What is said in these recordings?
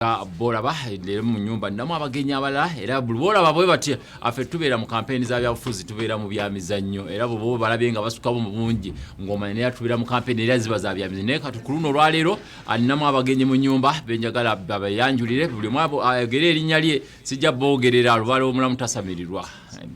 Bolaba lero mu nyumba namu abagenyi abalala era bolaba bwe bati afe tubeera mu campaign za byafuzi tubeera mu byamizannyo era bo balabye nga basukawo mu bungi ngoma ne tubeera mu campaign era ziba za byamizannyo ne katukuluno olwaleero namu abagenyi mu nyumba benjagala babayanjulire buli mwabo ayogere erinnya lye sijja bogerera lubalo omulamu tasamirirwa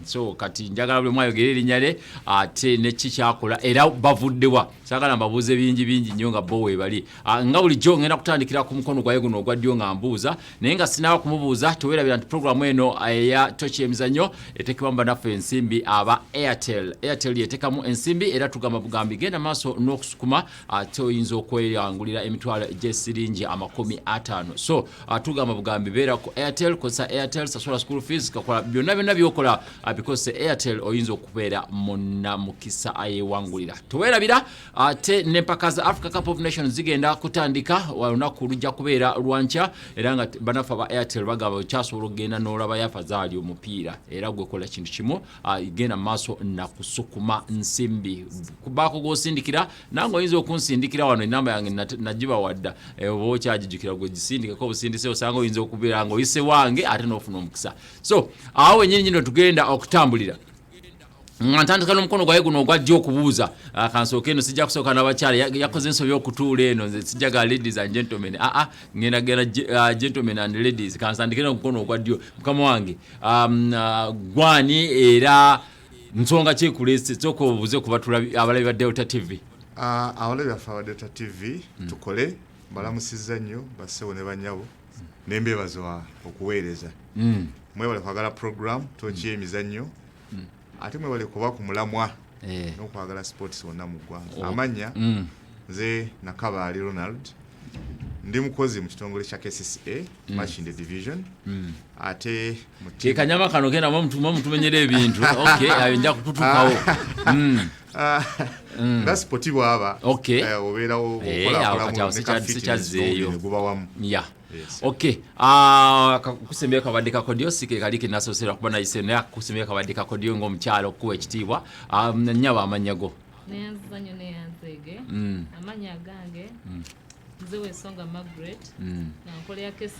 so kati njagala buli mwayogere erinnya lye ate ne kikyakola era bavuddewa sagala mbabuuze bingi nnyo nga bo webali nga bulijjo ngenda kutandikira ku mukono gwaye guno ogwa ddyo nga mbuuza naye nga sinaba kumubuuza teweerabira nti programu eno eya Tooki Yemizannyo eteekebwa mu bannaffe ensimbi aba Airtel yeteekamu ensimbi era tugamba bugambi genda maaso n'okusukuma ate oyinza okweyangulira emitwalo gy'esiringi 50 so tugamba bugambi beera ku Airtel kozesa Airtel sasula school fees kakola byonna byokola because Airtel oyinza okubeera munnamukisa ayewangulira teweerabira ate n'empaka za Africa Cup of Nations zigenda kutandika olunaku lujja kubeera lwanca era nga banafa ba Airtel bagaba kyasobola okugenda n'olaba yafazaali omupiira era gwekola kintu kimu genda maaso nakusukuma nsimbi kubaako gw'osindikira nange oyinza okunsindikira wano enamba yange nagiba wadda oba okyagijjukira gwe gisindikeko obusindise osanga oyinza okubeera nga oyise wange ate n'ofuna omukisa so awo wennyini nyino tugenda okutambulira ntandika n'omukono gwaye guno ogwajja okubuuza kansooka eno sijja kusooka n'abakyala yakoze ensobi okutuula eno nze sijjaga ladies and gentlemen ngenda gentlemen and ladies kansandike n'omukono ogwaddyo mukama wange gwani era nsonga kyekulese sooka obuuze ku batulabi abalabi ba Delta TV abalabi baffe aba Delta TV tukole balamusizza nnyo bassewo ne bannyabo nembeebaza okuweereza mwebale kwagala program Tooki Yemizannyo ate mwebale kuba ku mulamwa n'okwagala sports wonna mu ggwanga amanya nze Nakabaali Ronald ndi mukozi mu kitongole kya Kcca match in the division ate kanyama kano kena mutumenyera ebintu okay ayinja kututukawo nga spoti bwaba obeerawo okolamu sikyazeeyo guba wamu okay kusembera kabadde kakodyo sike kalike nasosera kuba nayise naye kusembera kabadde kakodyo ng'omukyalo okuwa ekitiibwa nnyaba amanyago Yemizannyo neyanzege amanya gange nze Wesonga Margaret nankola ya Kcca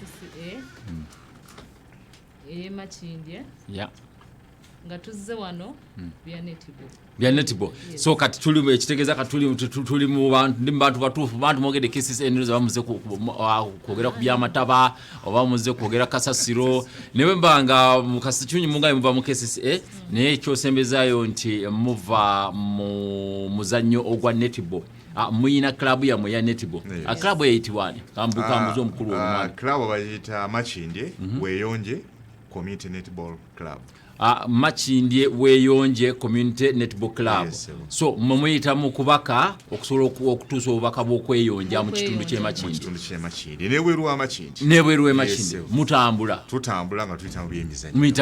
Makindye nga tuzze wano bya Netball so kati tuli ekitegeeza kati tuli mu bantu batuufu bantu mwogede Kcca eno bamuze kwogera ku byamataba oba muze kwogera kasasiro newe mbanga mukasicyunyi mungaye muva mu Kcca naye ekyosembezaayo nti muva mu muzannyo ogwa Netball muyina club yamwe ya Netball club eyitibwani kambuzo omukulu club bayita Makindye Bweyonja Community Netball Club Makindye Bweyonja Community Netball Club so mumuyita mu kubaka okusobola okutuusa obubaka bw'okweyonja mu kitundu ky'e Makindye nebweru Makindye tutambula nga tuyita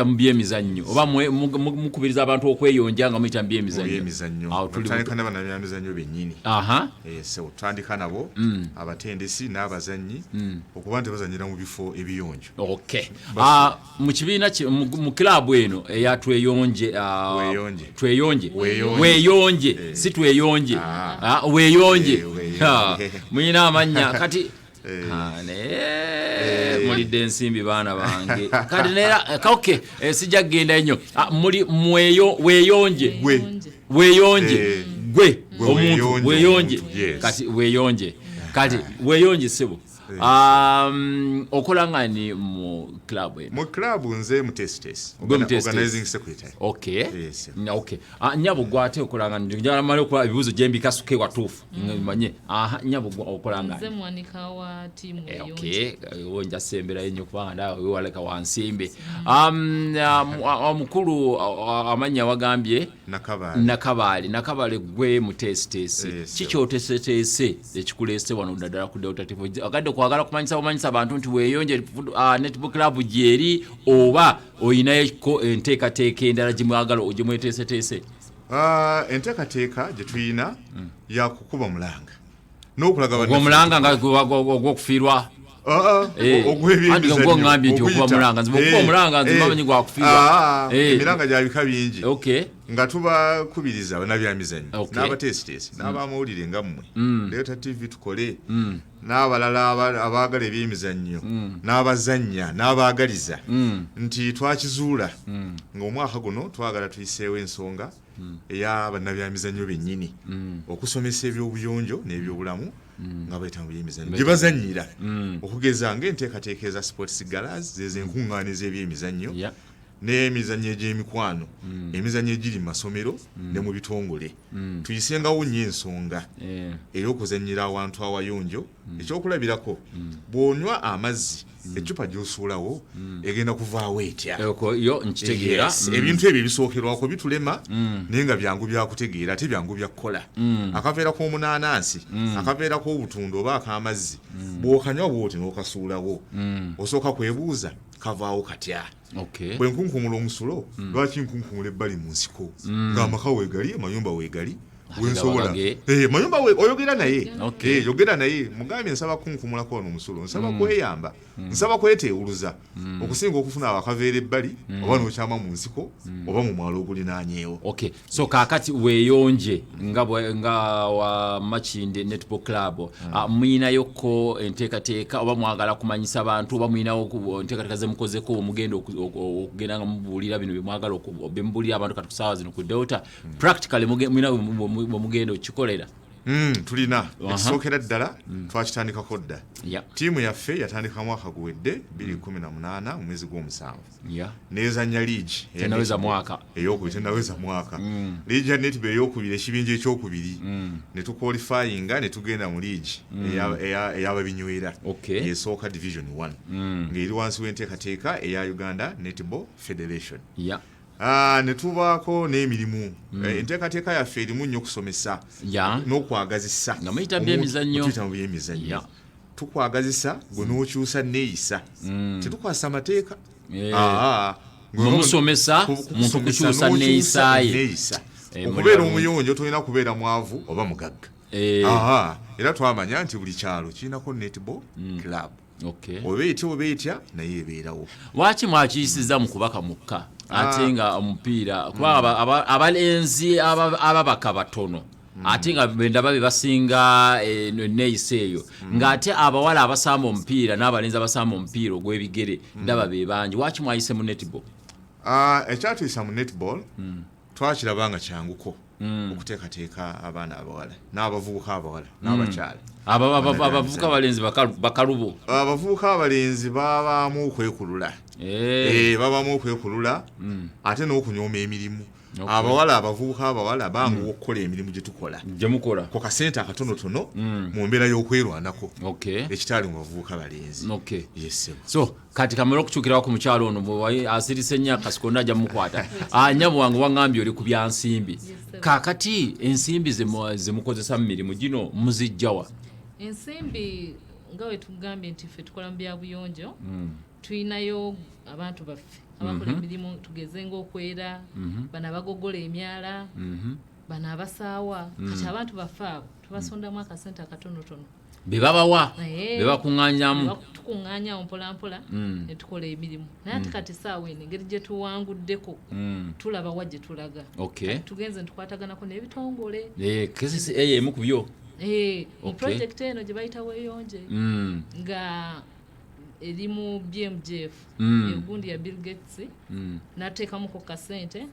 mu byemizannyo oba mukubiriza abantu okweyonja nga muyita mu byemizannyo tutandika n'abannabyamizannyo bennyini tutandika nabo abatendesi n'abazannyi okuba nti bazannyira mu bifo ebiyonjo mu kibiina mu kilabu eno eya tweyonje si tweyonje weyonje muyina amanya kati mulidde ensimbi baana bange kati nera okay sijja kugenda nnyo muli weyonje gwe omuntu weyonje kati weyonje kati weyonje sebo okola ngani mu club eno mu club nze mu test organizing secretary okay nyabo gwate okola ngani njala mali ko ebibuzo jembi kasuke watufu manye nyabo okola ngani nze mwanika wa team wonja sembera yenyo kwanda waleka wansimbe omukulu amanya wagambye Nakabaali gwe mu test kikyotesese ekikulese wano ddala ku Delta TV agadde kwagala kumanyisa abantu nti weyonje Netball Club jeri oba oyinayeko enteekateeka endala gimwagala ogimweteeseteese enteekateeka gye tuyina yakukuba mulanga n'okulaga omulanga nga ogw'okufiirwa emiranga gya bika bingi nga tubakubiriza bannabyamizannyo n'abatesitesi n'abamawulire nga mmwe leeta tv tukole n'abalala abaagala ebyemizannyo n'abazannya n'abaagaliza nti twakizuula ng'omwaka guno twagala tuyiseewo ensonga eya bannabyamizannyo bennyini okusomesa ebyobuyonjo n'ebyobulamu nga bayita mu byemizannyo gye bazannyira okugeza ng'enteekateeka eza sports galas zezo enkuŋŋaana z'ebyemizannyo n'emizannyo egy'emikwano emizannyo egiri mu masomero ne mu bitongole tuyisengawo nnyo ensonga ey'okuzannyira awantu awayonjo ekyokulabirako bw'onywa amazzi ecupa gy'osuulawo egenda kuvaawo etya ebintu ebyo ebisookerwako bitulema naye nga byangu byakutegeera ate byangu byakukola akaveera k'omunaanansi akaveera k'obutunda oba ak'amazzi bw'okanywa bw'oti n'okasuulawo osooka kwebuuza kavaawo katya bwe nkunkumula omusulo lwaki nkunkumula ebbali mu nsiko ng'amaka weegali amayumba weegali wensobola mayumba oyogera naye yogera naye mugambye nsaba kunkumulako wano omusulo nsaba kweyamba nsaba kweteewuluza okusinga okufuna abakaveera ebbali oba n'okyama mu nsiko oba mu mwalo ogulinaanyeewo so kaakati weeyonje nga wa Makinde Netball Club muyinayoko enteekateeka oba mwagala kumanyisa abantu oba muyinawo enteekateeka ze mukozeko omugenda okugenda nga mubuulira bino byemwagala bemubuulira abantu kati ku ssaawa zino ku Delta practically muyina mugenda okikolera tulina ekisookera ddala twakitandikako dda ttiimu yaffe yatandika mwaka guwedde 2018 mu mwezi gw'omusanvu nezannya liigi eyokubiri tenaweza mwaka liigi ya netball eyokubiri ekibinja ekyokubiri ne tukwalifayinga ne tugenda mu liigi ey'ababinywera yesooka division 1 ng'eri wansi w'enteekateeka eya Uganda Netball Federation ne tubaako n'emirimu enteekateeka yaffe erimu nnyo okusomesa n'okwagazisa nga muyita byemizannyo tukwagazisa gwe n'okyusa neeyisa tetukwasa mateeka mumusomesa muntu kukyusa neeyisa okubeera omuyonjo tolina kubeera mwavu oba mugagga era twamanya nti buli kyalo kirinako netball club oba etya naye ebeerawo lwaki mwakiyisiza mu kubaka mukka ate nga omupiira kuba abalenzi ababaka batono ate nga ndaba be basinga neeyisa eyo ng'ate abawala abasamba omupiira n'abalenzi abasamba omupiira ogw'ebigere ndaba be bangi lwaki mwayise mu netball ekyatuyisa mu netball twakiraba nga kyanguko okuteekateeka abaana abawala n'abavubuka abawala n'abakyala abavubuka abalenzi bakalubo abavubuka abalenzi babaamu okwekulula ate n'okunyooma emirimu abawala abavubuka abawala banguwa okukola emirimu gye tukola ku kasente akatonotono mu mbeera y'okwerwanako ekitali mu bavubuka balenzi so kati kamera okukyukirawo ku mukyalo ono asirise nnyo akasikondo ajja mukwata anyamu wange waŋŋambye oli ku byansimbi kaakati ensimbi ze mukozesa mu mirimu gino muzijjawa ensimbi nga we tugambye nti ffe tukola mu byabuyonjo tuyinayo abantu baffe abakola emirimu tugeze ng'okwera bano abagogola emyala bano abasaawa kati abantu baffe abo tubasondamu akasente akatonotono bebabawa bebakuŋŋaanyamu tukuŋŋaanyawo mpolampola ne tukola emirimu naye ati kati saawa eno engeri gye tuwanguddeko tulaba wa gye tulaga tugenze ntukwataganako n'ebitongole Kcca emu ku byo mu project eno gye bayita Bweyonja nga eri mu BMGF egundi ya Bill Gates n'ateekamuko kasente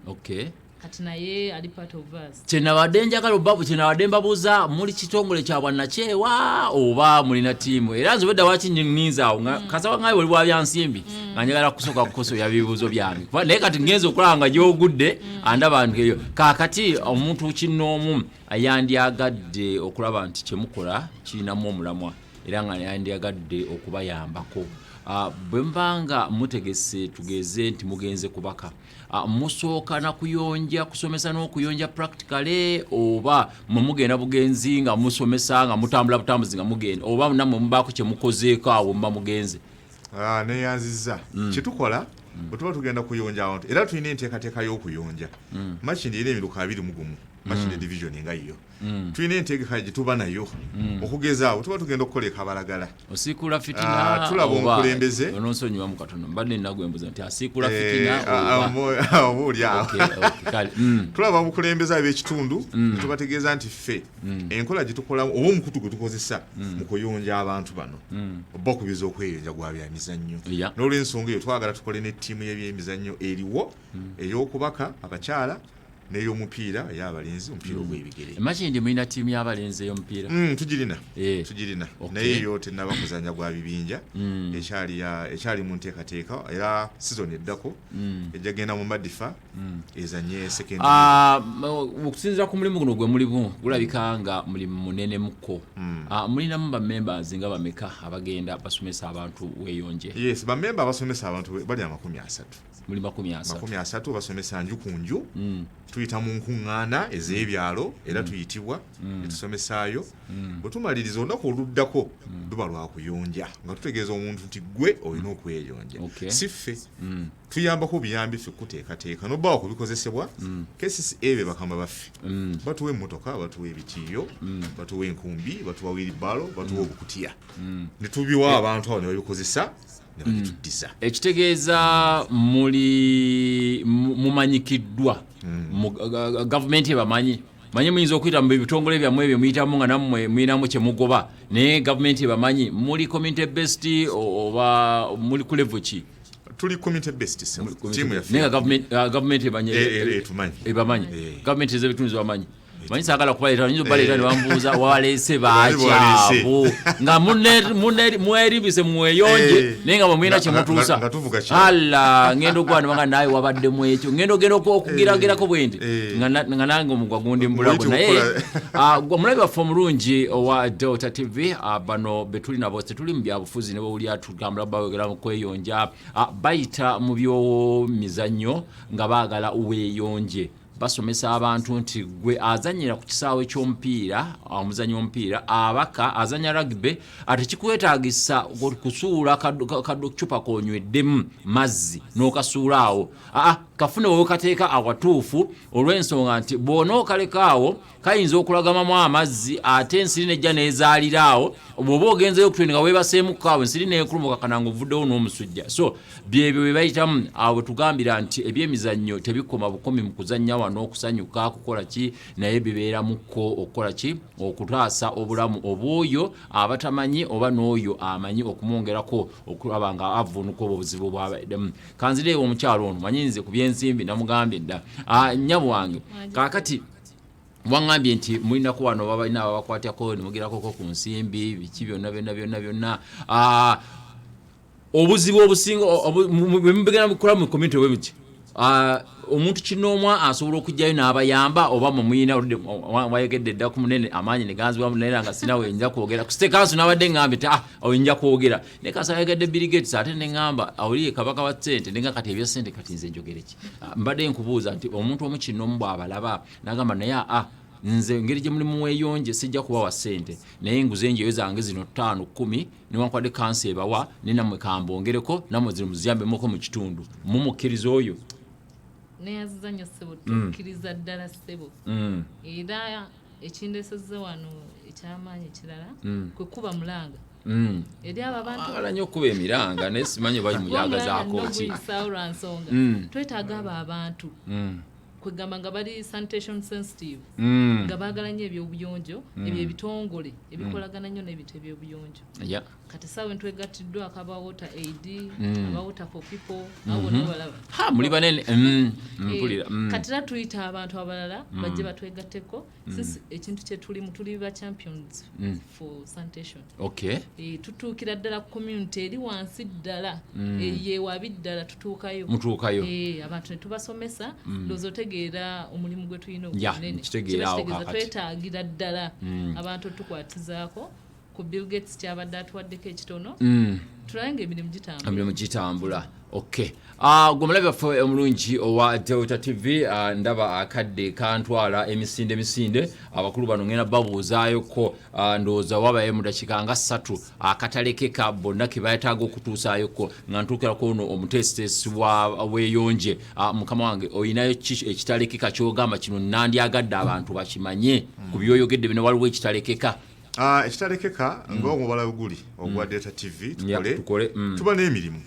kati naye ali part of us kyenawadde njagala obabu kyenawadde mbabuuza muli kitongole kya bwannakyewa oba mulina ttiimu era nze wedda waki nninza awo kasawa ngawe oli bwa byansimbi nga njagala kusooka kukosoya bibuuzo byange naye kati ngenza okulaba nga gy'ogudde andaba nti eyo kaakati omuntu kinnoomu yandyagadde okulaba nti kyemukola kirinamu omulamwa era nga yandyagadde okubayambako bwe mbanga mutegese tugeze nti mugenze kubaka musooka na kuyonja kusomesa n'okuyonja practically oba mugenda bugenzi nga musomesa nga mutambula butambuzi nga mugenda oba namwe mubaako kye mukozeeko awo mba mugenze neyanziza kyetukola bwe tuba tugenda kuyonja abantu era tulina enteekateeka y'okuyonja Makinde era emiruka 21 machine division nga yo tulina entegeka gye tuba nayo okugezaawo tuba tugenda okukola ekabalagala osiikula fitina tulaba omukulembeze ononsonyiwa mu katono mbadde nagwembuza nti asiikula fitina obaolyawo tulaba omukulembeze ab'ekitundu tubategeeza nti ffe enkola gye tukolamu oba omukutu gwe tukozesa mu kuyonja abantu bano oba okubiza okweyonja gwa byamizannyo n'olw'ensonga eyo twagala tukole n'ettiimu y'ebyemizannyo eriwo ey'okubaka abakyala n'ey'omupiira ey'abalenzi omupiira ogw'ebigere emakindi mulina ttiimu y'abalenzi ey'omupiira tugirina naye yo tennaba kuzanya gwa bibinja ekyali mu nteekateeka era sizoni eddako ejja genda mu madifa ezanye second okusinziira ku mulimu guno gwe mulimu gulabika nga mulimu munene muko mulinamu bamembers nga bameka abagenda basomesa abantu weeyonje yes bamemba abasomesa abantu bali 30 muli 30 basomesa nju ku nju tuyita mu nkuŋŋaana ez'ebyalo era tuyitibwa netusomesaayo bwe tumaliriza olunaku oluddako luba lwakuyonja nga tutegeeza omuntu nti gwe olina okweyonja si ffe tuyambako buyambi ffe kuteekateeka nobbaawo kubikozesebwa Kcca be bakama baffe batuwa emmotoka batuwa ebitiiyo batuwa enkumbi batuwa wiribalo batuwa obukutiya ne tubiwa abantu abo ne babikozesa ekitegeeza mumanyikiddwa gavumenti ebamanyi manyi muyinza okuyita mu bitongole byammwe ebyo muyitamu nga nammwe muyinamu kyemugoba naye gavumenti ebamanyi muli community based oba muli ku level ki tuli community based team ya naye gavumenti ebamanyi gavumenti ez'ebitundu zibamanyi manyi saagala kubaleeta nyinza obaleeta ne bambuuza waleese bakyabo nga mweribise mweyonje naye nga bwemulina kyemutuusa ala ngendo gwana banga naye wabaddemu ekyo ngendo genda okugiragirako bwe nti nga nange omugwa gundi mbulago naye omulabi waffe omulungi owa Delta TV bano betuli nabo tetuli mu byabufuzi ne bawulira tugambula bawegera mu kweyonja bayita mu by'omizannyo nga baagala weeyonje basomesa abantu nti gwe azanyira ku kisaawe ky'omupiira omuzannyo w'omupiira abaka azanya rugby ate kikwetaagisa kusuula kacupa konyweddemu mazzi n'okasuulaawo kafune wowe kateeka awatuufu olw'ensonga nti bw'onookalekaawo kayinza okulagamamu amazzi ate ensiri nejja neezaaliraawo bw'oba ogenzeyo okutwendi nga weebaseemukaawo ensiri neekulumuka kananga ovuddewo n'omusujja so byebyo bye bayitamu awo bwe tugambira nti ebyemizannyo tebikoma bukomi mu kuzannya n'okusanyuka kukola ki naye bibeeramukko okukola ki okutaasa obulamu obwoyo abatamanyi oba n'oyo amanyi okumwongerako okulaba nga avuunuka obuzibu bwabaddemu kanzireewo omukyalo ono manyinze ku byensimbi namugambye dda nnyabo wange kaakati wangambye nti mulinako wano babalina ababakwatako nemugirako ku nsimbi biki byonna obuzibu obusinga bwemubigenda mukola mu community webiki omuntu kinoomwa asobola okujjayo n'abayamba oba mumuyina wayegedde dda ku munene amaanyi ne ganzibwa munene nga sinawe oyinza kwogera ku state council n'abadde ngambye ti oyinza kwogera naye kasa yayegedde Bill Gates ate ne ngamba awuliye kabaka wa ssente nenga kati ebya ssente kati nze njogere ki mbadde nkubuuza nti omuntu omu kinoomu bw'abalaba n'agamba naye nze engeri gye mulimu weeyonje sijja kuba wa ssente naye enguzi enjeyo zange zino 5-10 newankwadde kansi ebawa ne nammwe kambongereko nammwe zino muziyambemuko mu kitundu mumukkiriza oyo Omuzannyo ssebo tukkiriza ddala ssebo era ekindesezza wano ekyamaanyi ekirala kwe kuba mulanga eri abo abantu agala nnyo okuba emiranga naye simanyi oba muyagazaako ki lwansonga twetaaga abo abantu kwegamba nga bali sanitation sensitive nga baagala nnyo ebyobuyonjo ebyo ebitongole ebikolagana nnyo n'ebintu ebyobuyonjo kati saawe ntwegattiddwa akaba water aid aba water for people abo n'abalaba muli banene mpulira kati era tuyita abantu abalala bajje batwegatteko sisi ekintu kye tulimu tuli ba champions for sanitation tutuukira ddala ku community eri wansi ddala yeewabi ddala tutuukayo abantu ne tubasomesa ndowooza otegeera omulimu gwe tulina ogunene twetaagira ddala abantu tukwatizaako ku Bill Gates kyabadde atuwaddeko ekitono tulabe ng'emirimu gitambula. Okay. Gomulabi waffe omulungi owa Delta TV ndaba akadde kantwala emisinde abakulu bano ngenda babuuzaayo ko ndowooza wabaye mu dakiika nga 3 akatalekeka bonna ke bayetaaga okutuusaayo ko nga ntuukirako ono omutesitesi wa Bweyonja mukama wange oyinayo ekitalekeka ky'ogamba kino nandyagadde abantu bakimanye ku byoyogedde bino waliwo ekitalekeka. Ekitalekeka ng'omubala guli ogwa Delta TV tukole tuba n'emirimu.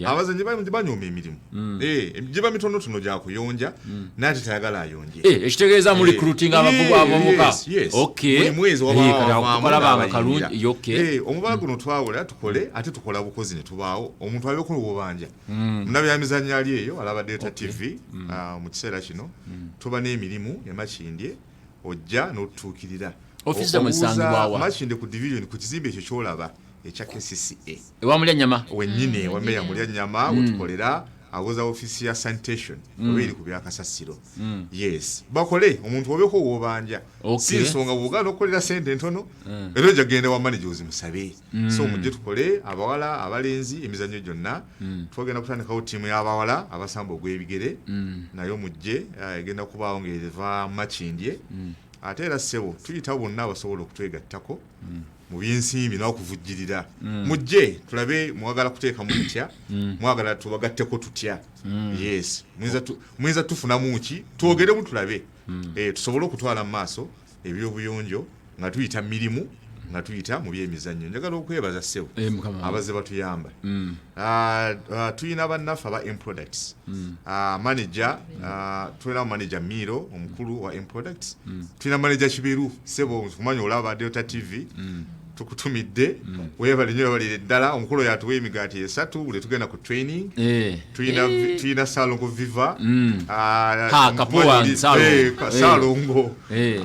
Abazanyi banyooma emirimu giba mitonotono gya kuyonja naye tayagala ayonje ekitegeeza mu recruiting abavubuka. Buli mwezi omubala guno twawula tukole ate tukola bukozi ne tubaawo omuntu abeeko obubanja munabi Yemizannyo ali eyo alaba Delta TV mu kiseera kino tuba n'emirimu emakindye ojja n'otutuukirira office musangibwawa makindye ku division ku kizimbe ekyo kyolaba ekya Kcca ewamulya nyama wennyine wameya mulya nyama utukolera awoza ofisi ya sanitation obiri ku byakasasiro yes bakole omuntu obeko wobanja si nsonga buganda okukolera sente ntono era jagenda wa managers musabe so mujje tukole abawala abalenzi emizannyo gyonna twagenda kutandikawo tiimu y'abawala abasamba ogw'ebigere nayo mujje egenda kubaawo ng'eva makindye ate era ssebo tuyita bonna abasobola okutwegattako mu by'ensimbi n'okuvujjirira mujje tulabe mwagala kuteeka mutya mwagala tubagatteko tutya yes muyinza tufunamu ki twogeremu tulabe tusobole okutwala mu maaso ebyobuyonjo nga tuyita mirimu nga tuyita mu by'emizannyo njagala okwebaza ssebo abazze batuyamba tuyina bannaffe aba M-Products manager tulina manager Miro omukulu wa M-Products tulina manager Kiberu ssebo kumanya olaba Delta TV tukutumidde webale nnyo balire ddala omukulu yatuwa emigaati 3 buli tugenda ku training tuyina Salongo Viva Salongo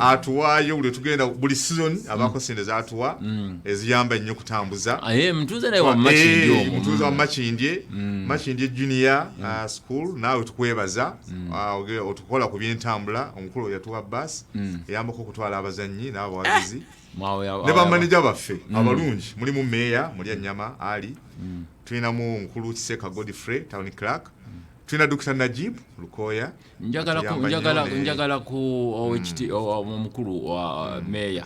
atuwaayo buli tugenda buli season abako sente zatuwa eziyamba nnyo kutambuza mtuuza naye wa Makindye mtuuza wa Makindye Junior School nawe tukwebaza otukola ku byentambula omukulu yatuwa bus eyambako okutwala abazannyi n'abawagizi ne bamanager baffe abalungi mulimu meya mulya nyama ali tulinamu omukulu Kcca Godfrey town clerk tulina Dr. Najib Lukoya njagala ku omukulu wa meya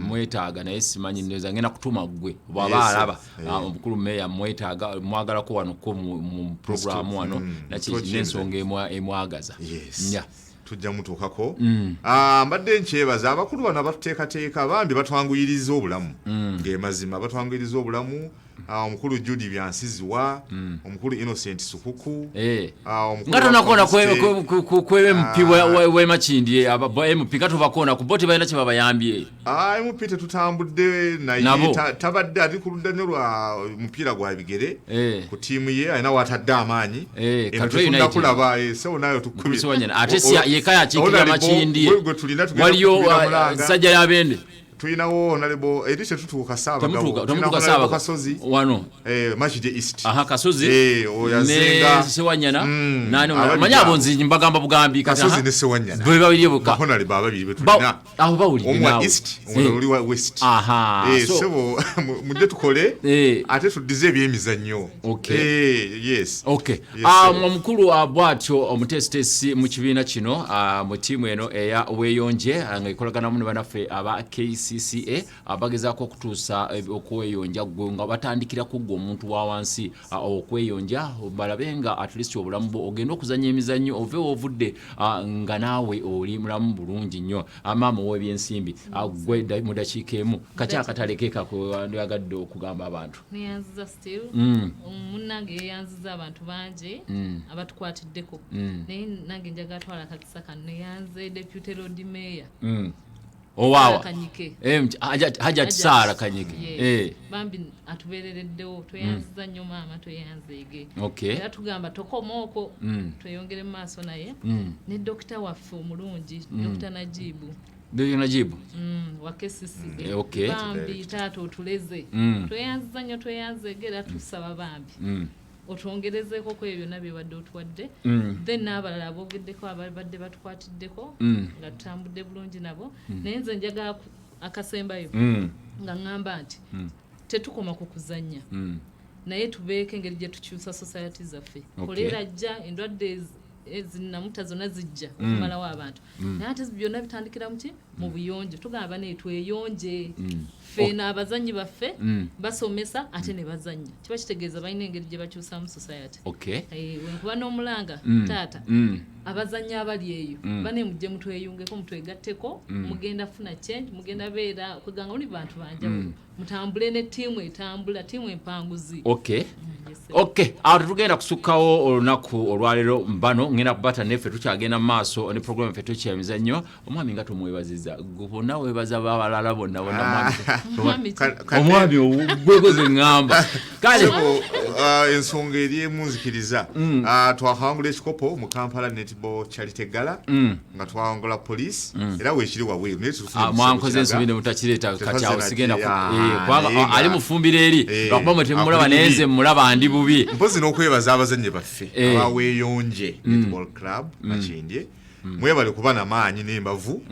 mwetaaga naye simanyi neza ngenda kutuma gwe bwaba alaba omukulu meya mwetaaga mwagalako wano ko mu program wano n'ensonga emwagaza tujja mutuukako mbadde nkyebaza abakulu bano abatuteekateeka bambi batwanguyiriza obulamu ng'emazima batwanguyiriza obulamu omukulu Judy Byansiziwa omukulu Innocent Sukuku nga tonakona kw'MP w'Emakindye MP katubakona ku boti balina kye babayambye MP tetutambudde naye tabadde ali ku ludda nnyo lwa mupiira gwa bigere ku ttiimu ye alina watadde amaanyi katunda kulaba sewo nayo tukubye ate yeka yakiikirira Makindye waliyo sajja y'abende tulinawo honorable edishe tutuuka saaba kasozi wano Makindye East kasozi oyazenga ne Sewanyana nani manya abonzi mbagamba bugambi kasozi ne Sewanyana bwe babiri buka honorable babiri betulina abo bawuli omwa East oli wa West so mujje tukole ate tudize ebyemizannyo yes omukulu abwatyo omutesitesi mu kibiina kino mu tiimu eno eya Bweyonja nga ikolaganamu ne banaffe aba Kcca abagezaako okutuusa okweyonja gwe nga batandikira kuggwa omuntu wa wansi okweyonja balabe nga at least obulamu bwo ogenda okuzanya emizannyo ove ovudde nga naawe oli mulamu bulungi nnyo maama w'ebyensimbi gwe mu dakiika emu kaki akatalekeka kweyandiyagadde okugamba abantu neyanziza still munnange yeyanziza abantu bangi abatukwatiddeko naye nange njagala twala kakisa kano neyanze deputy road mayor owawa Hajat Sara Kanyike bambi atuberereddewo tweyanziza nnyo maama tweyanzeege era tugamba tokomaoko tweyongere mu maaso naye ne dokita waffe omulungi Dr. Najibu wa Kcca bambi taata otuleze tweyanziza nnyo tweyanzeege era tusaba bambi otwongerezeeko ku ebyo nabyo badde otuwadde then n'abalala aboogeddeko ababadde batukwatiddeko nga tutambudde bulungi nabo naye nze njagala akasembayo nga ngamba nti tetukoma ku kuzannya naye tubeeko engeri gye tukyusa society zaffe kolera jja endwadde ezinamuta zonna zijja okumalawo abantu naye ate byonna bitandikira muki mu buyonjo tugamba ne tweyonje fena abazanyi baffe basomesa ate ne bazannya kiba kitegeeza balina engeri gye bakyusamu society wenkuba n'omulanga taata abazanyi abali eyo bane mujje mutweyungeko mutwegatteko mugenda funa change mugenda beera okuganga muli bantu banjawulo mutambule ne ttiimu etambula ttiimu empanguzi awo tetugenda kusukkawo olunaku olwaleero mbano ngenda kubata neffe tukyagenda mu maaso ne programu effe Tooki Yemizannyo omwami nga tumwebaziza bonna webaza babalala bonna omwami ogwegoze ŋŋamba kale ensonga eri emunzikiriza twakawangula ekikopo mu Kampala Netball Charity Gala nga twawangula police era weekiri wabweru mwankoze ensobi ne mutakireeta kati awo sigenda ali mufumbira eri lwakuba mwe temulaba nayenze mulaba ndi bubi mpozi n'okwebaza abazannyi baffe abaweeyonje Netball Club Makindye mwebale kuba n'amaanyi n'embavu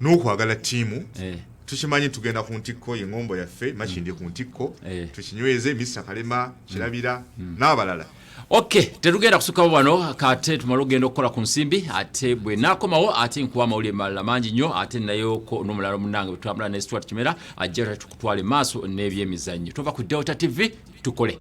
n'okwagala ttiimu tukimanyi tugenda ku ntikko engombo yaffe Makindye ku ntikko tukinyweze Mr. Kalema Kirabira n'abalala tetugenda kusukkawo wano kate tumala okugenda okukola ku nsimbi ate bwe naakomawo ate nkuwa amawulire malala mangi nnyo ate nayoko n'omulala munnange bwe twambula ne Stuart Kimera ajja tukutwale maaso n'ebyemizannyo tova ku Delta TV tukole